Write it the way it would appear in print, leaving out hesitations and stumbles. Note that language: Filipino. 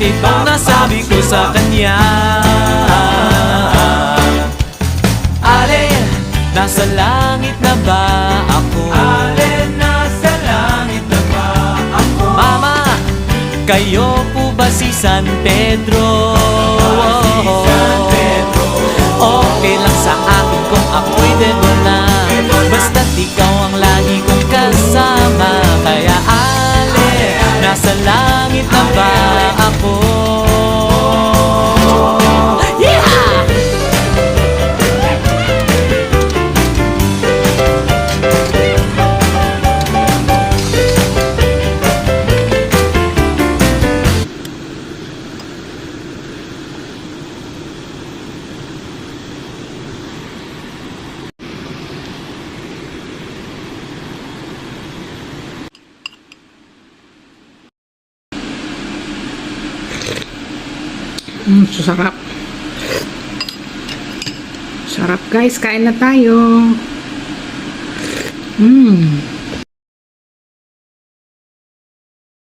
itong nasabi ko sa kanya. Alin, nasa langit na ba ako? Alin, nasa langit na ba ako? Mama, kayo po ba si San Pedro? San Pedro. Okay lang sa akin kung ako'y debo na, basta't ikaw ang lagi kong kasama. Kaya alin, nasa langit na ba ako? Yeah! Sarap. Sarap guys, kain na tayo.